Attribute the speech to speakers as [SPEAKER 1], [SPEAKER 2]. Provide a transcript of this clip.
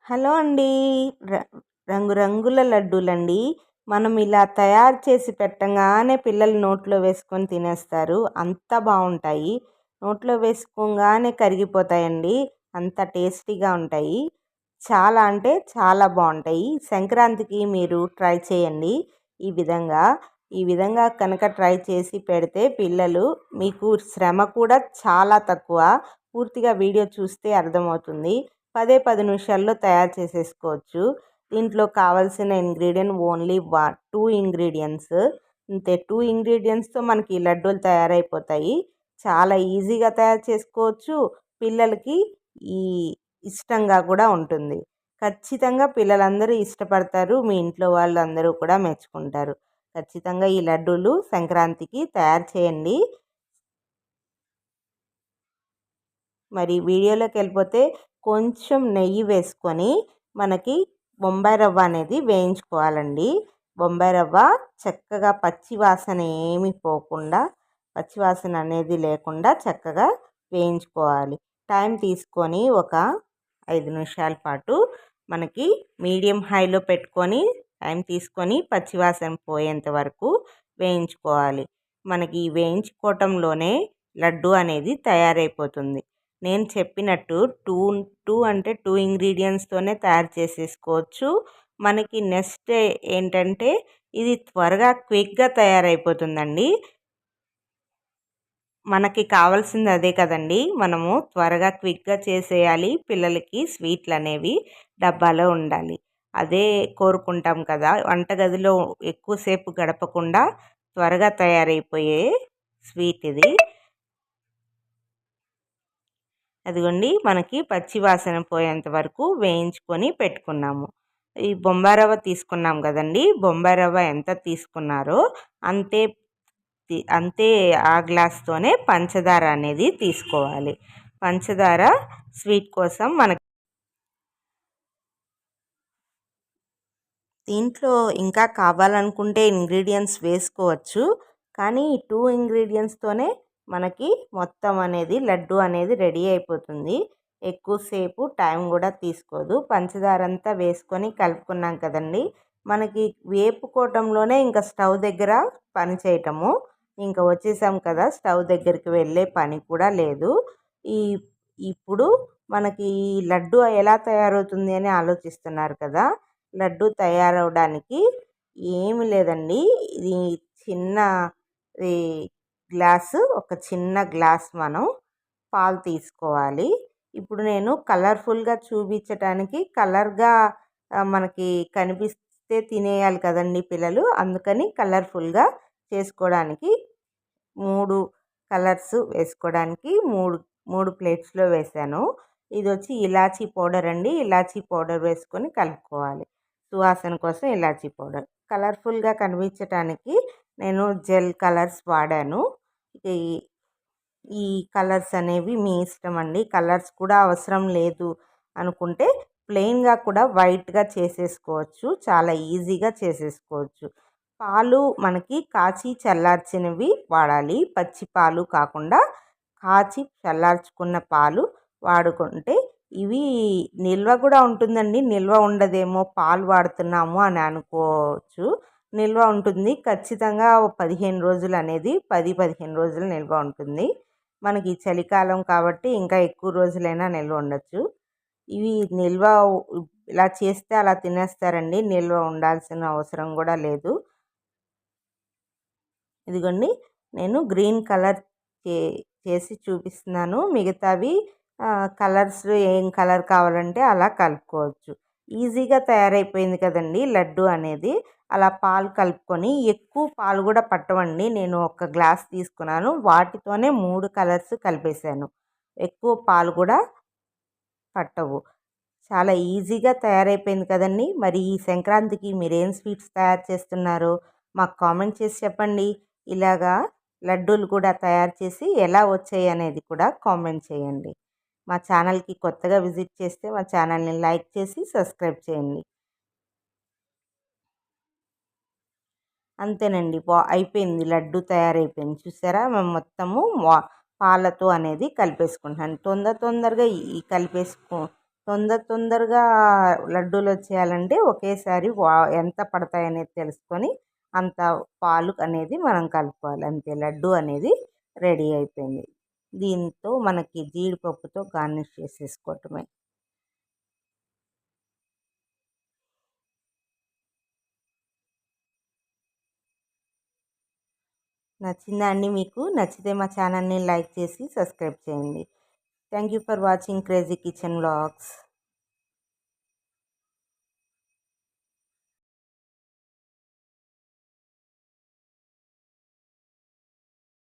[SPEAKER 1] Hello అండి. ర రంగురంగుల లడ్డూలండి. మనం ఇలా తయారు చేసి పెట్టంగానే పిల్లలు నోట్లో వేసుకొని తినేస్తారు. అంత బావుంటాయి. నోట్లో వేసుకోంగానే కరిగిపోతాయండి. అంత టేస్టీగా ఉంటాయి. చాలా అంటే చాలా బావుంటాయి. సంక్రాంతికి మీరు ట్రై చేయండి ఈ విధంగా. ఈ విధంగా కనుక ట్రై చేసి పెడితే పిల్లలు మీకు శ్రమ కూడా చాలా తక్కువ. పూర్తిగా వీడియో చూస్తే అర్థమవుతుంది. 10 నిమిషాల్లో తయారు చేసేసుకోవచ్చు. దీంట్లో కావాల్సిన ఇంగ్రీడియంట్ ఓన్లీ 2 ఇంగ్రీడియెంట్స్. అంతే 2 ఇంగ్రీడియెంట్స్‌తో మనకి ఈ లడ్డూలు తయారైపోతాయి. చాలా ఈజీగా తయారు చేసుకోవచ్చు. పిల్లలకి ఈ ఇష్టంగా కూడా ఉంటుంది. ఖచ్చితంగా పిల్లలందరూ ఇష్టపడతారు. మీ ఇంట్లో వాళ్ళందరూ కూడా మెచ్చుకుంటారు. ఖచ్చితంగా ఈ లడ్డూలు సంక్రాంతికి తయారు చేయండి. మరి వీడియోలోకి వెళ్ళిపోతే కొంచెం నెయ్యి వేసుకొని మనకి బొంబాయి రవ్వ అనేది వేయించుకోవాలండి. బొంబాయి రవ్వ చక్కగా పచ్చి వాసన ఏమి పోకుండా, పచ్చి వాసన అనేది లేకుండా చక్కగా వేయించుకోవాలి. టైం తీసుకొని ఒక 5 నిమిషాల పాటు మనకి మీడియం హైలో పెట్టుకొని టైం తీసుకొని పచ్చివాసన పోయేంత వరకు వేయించుకోవాలి. మనకి ఈ వేయించుకోవటంలోనే లడ్డు అనేది తయారైపోతుంది. నేను చెప్పినట్టు 2 ఇంగ్రీడియెంట్స్తోనే తయారు చేసేసుకోవచ్చు. మనకి నెక్స్ట్ ఏంటంటే ఇది త్వరగా క్విక్గా తయారైపోతుందండి. మనకి కావాల్సింది అదే కదండి. మనము త్వరగా క్విక్గా చేసేయాలి. పిల్లలకి స్వీట్లు అనేవి డబ్బాలో ఉండాలి. అదే కోరుకుంటాం కదా. వంటగదిలో ఎక్కువసేపు గడపకుండా త్వరగా తయారైపోయే స్వీట్ ఇది. అదిగోండి మనకి పచ్చి వాసన పోయేంత వరకు వేయించుకొని పెట్టుకున్నాము. ఈ బొంబాయి రవ్వ తీసుకున్నాం కదండి. బొంబాయి రవ్వ ఎంత తీసుకున్నారో అంతే అంతే ఆ గ్లాస్తోనే పంచదార అనేది తీసుకోవాలి. పంచదార స్వీట్ కోసం మనకి దీంట్లో ఇంకా కావాలనుకుంటే ఇంగ్రీడియంట్స్ వేసుకోవచ్చు. కానీ ఈ 2 ఇంగ్రీడియంట్స్తోనే మనకి మొత్తం అనేది లడ్డు అనేది రెడీ అయిపోతుంది. ఎక్కువసేపు టైం కూడా తీసుకోదు. పంచదార అంతా వేసుకొని కలుపుకున్నాం కదండి. మనకి వేపుకోవటంలోనే ఇంకా స్టవ్ దగ్గర పని చేయటము. ఇంకా వచ్చేసాం కదా, స్టవ్ దగ్గరికి వెళ్ళే పని కూడా లేదు. ఈ ఇప్పుడు మనకి ఈ లడ్డు ఎలా తయారవుతుంది అని ఆలోచిస్తున్నారు కదా. లడ్డు తయారవడానికి ఏమి లేదండి. ఇది చిన్న ఈ ఒక చిన్న గ్లాస్ మనం పాలు తీసుకోవాలి. ఇప్పుడు నేను కలర్ఫుల్గా చూపించటానికి కలర్గా మనకి కనిపిస్తే తినేయాలి కదండి పిల్లలు. అందుకని కలర్ఫుల్గా చేసుకోవడానికి 3 కలర్స్ వేసుకోవడానికి మూడు ప్లేట్స్లో వేసాను. ఇది వచ్చి ఇలాచీ పౌడర్ అండి. ఇలాచీ పౌడర్ వేసుకొని కలుపుకోవాలి. సువాసన కోసం ఇలాచీ పౌడర్. కలర్ఫుల్గా కనిపించటానికి నేను జెల్ కలర్స్ వాడాను. ఈ ఈ కలర్స్ అనేవి మీ ఇష్టం అండి. కలర్స్ కూడా అవసరం లేదు అనుకుంటే ప్లెయిన్గా కూడా వైట్గా చేసేసుకోవచ్చు. చాలా ఈజీగా చేసేసుకోవచ్చు. పాలు మనకి కాచి చల్లార్చినవి వాడాలి. పచ్చి పాలు కాకుండా కాచి చల్లార్చుకున్న పాలు వాడుకుంటే ఇవి నిల్వ కూడా ఉంటుందండి. నిల్వ ఉండదేమో పాలు వాడుతున్నాము అని అనుకోవచ్చు. నిల్వ ఉంటుంది. ఖచ్చితంగా 15 రోజులు అనేది 15 రోజులు నిల్వ ఉంటుంది. మనకి చలికాలం కాబట్టి ఇంకా ఎక్కువ రోజులైనా నిల్వ ఉండొచ్చు. ఇవి నిల్వ ఇలా చేస్తే అలా తినేస్తారండి. నిల్వ ఉండాల్సిన అవసరం కూడా లేదు. ఇదిగోండి నేను గ్రీన్ కలర్ చేసి చూపిస్తున్నాను. మిగతావి కలర్స్ ఏం కలర్ కావాలంటే అలా కలుపుకోవచ్చు. ఈజీగా తయారైపోయింది కదండి లడ్డు అనేది. అలా పాలు కలుపుకొని ఎక్కువ పాలు కూడా పట్టవండి. నేను ఒక గ్లాస్ తీసుకున్నాను. వాటితోనే 3 కలర్స్ కలిపేశాను. ఎక్కువ పాలు కూడా పట్టవు. చాలా ఈజీగా తయారైపోయింది కదండి. మరి ఈ సంక్రాంతికి మీరేం స్వీట్స్ తయారు చేస్తున్నారో మాకు కామెంట్ చేసి చెప్పండి. ఇలాగా లడ్డూలు కూడా తయారు చేసి ఎలా వచ్చాయి అనేది కూడా కామెంట్ చేయండి. మా ఛానల్కి కొత్తగా విజిట్ చేస్తే మా ఛానల్ని లైక్ చేసి సబ్స్క్రైబ్ చేయండి. అంతేనండి. అయిపోయింది. లడ్డు తయారైపోయింది. చూసారా మేము మొత్తము పాలతో అనేది కలిపేసుకుంటున్నాను. తొందరగా ఈ తొందరగా లడ్డూలు వచ్చేయాలంటే ఒకేసారి ఎంత పడతాయనేది తెలుసుకొని అంత పాలు అనేది మనం కలుపుకోవాలి. అంతే, లడ్డు అనేది రెడీ అయిపోయింది. దీంతో మనకి జీడిపప్పుతో గార్నిష్ చేసేసుకోవటమే. నచ్చిందా అండి మీకు? నచ్చితే మా ఛానల్ని లైక్ చేసి సబ్స్క్రైబ్ చేయండి. Thank you for watching crazy kitchen vlogs.